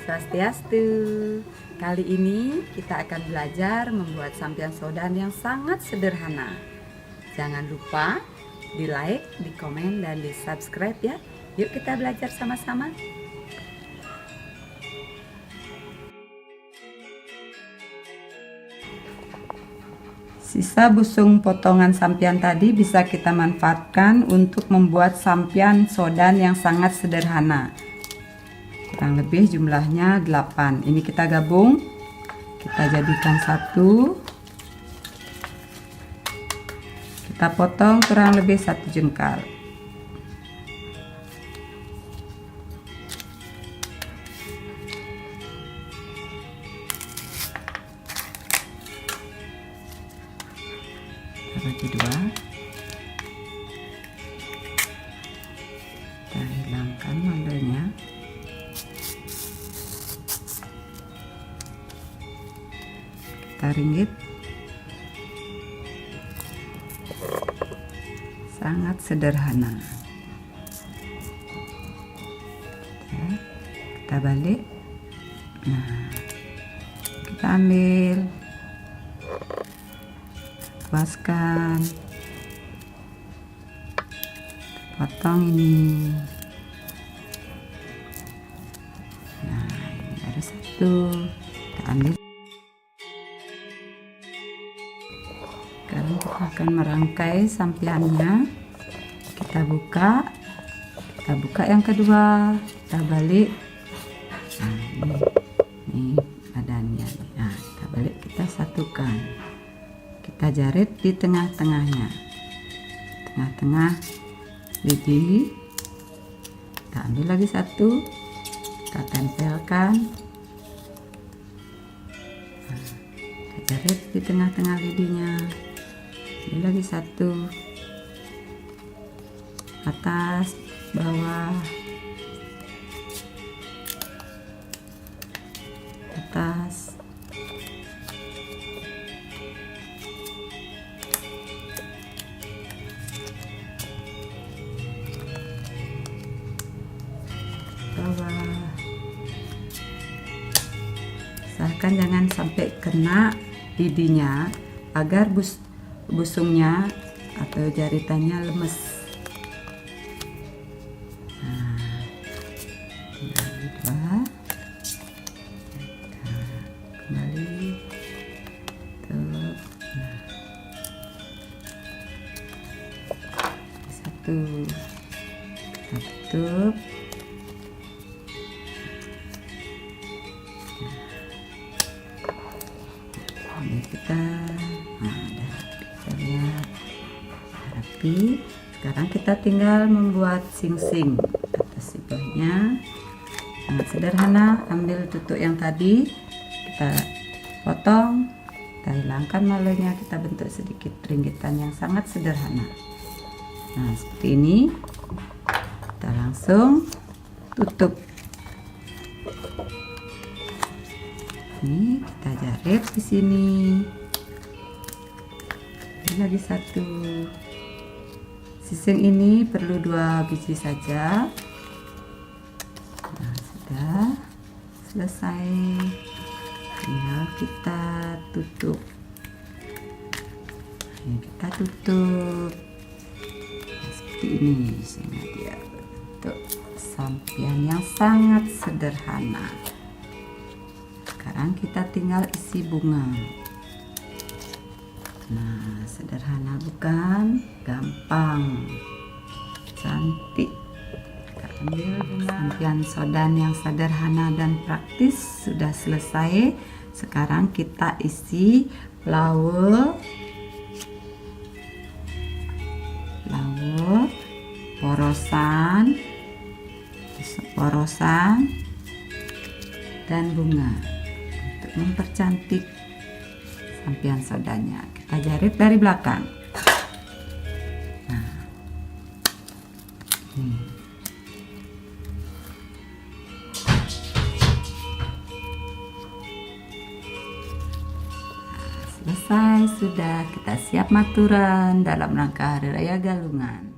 Swastiastu. Kali ini kita akan belajar membuat sampian sodan yang sangat sederhana. Jangan lupa di like, di komen, dan di subscribe ya. Yuk kita belajar sama-sama. Sisa busung potongan sampian tadi bisa kita manfaatkan untuk membuat sampian sodan yang sangat sederhana. Kurang lebih jumlahnya 8. Ini kita gabung, kita jadikan satu, kita potong kurang lebih 1 jengkal. Bagi 2, kita hilangkan mandelnya. Kita ringgit. Sangat sederhana. Kita balik. Nah, kita ambil, puaskan, potong ini. Nah, ini ada satu, kita ambil. Sekarang kita akan merangkai sampiannya. Kita buka yang kedua, kita balik. Nah, ini badannya. Nah, kita balik, kita satukan. Kita jarit di tengah-tengahnya, tengah-tengah lidi. Kita ambil lagi satu, kita tempelkan. Nah, kita jarit di tengah-tengah lidinya. Ambil lagi satu, atas, bawah, atas. Bawah. Usahakan jangan sampai kena lidinya agar busungnya atau jaritannya lemes. Nah, dua. Kembali tutup. Nah, satu, kita tutup. Ini kita lihat rapi. Sekarang kita tinggal membuat sing-sing atas bawahnya. Sangat sederhana. Ambil tutuk yang tadi, kita potong, kita hilangkan malunya, kita bentuk sedikit ringgitan yang sangat sederhana. Nah, seperti ini. Kita langsung tutup. Ini kita jarit di sini. Ini lagi satu. Sising ini perlu 2 biji saja. Nah, sudah selesai. Tinggal kita tutup. Ini kita tutup. Nah, seperti ini sehingga dia bentuk sampian yang sangat sederhana. Sekarang kita tinggal isi bunga. Nah, sederhana bukan? Gampang, cantik. Kita ambil bunga. Sampian sodan yang sederhana dan praktis sudah selesai. Sekarang kita isi flower, porosan, dan bunga. Mempercantik sampian sodannya, kita jarit dari belakang. Nah, ini. Nah, selesai sudah, kita siap maturan dalam rangka Hari Raya Galungan.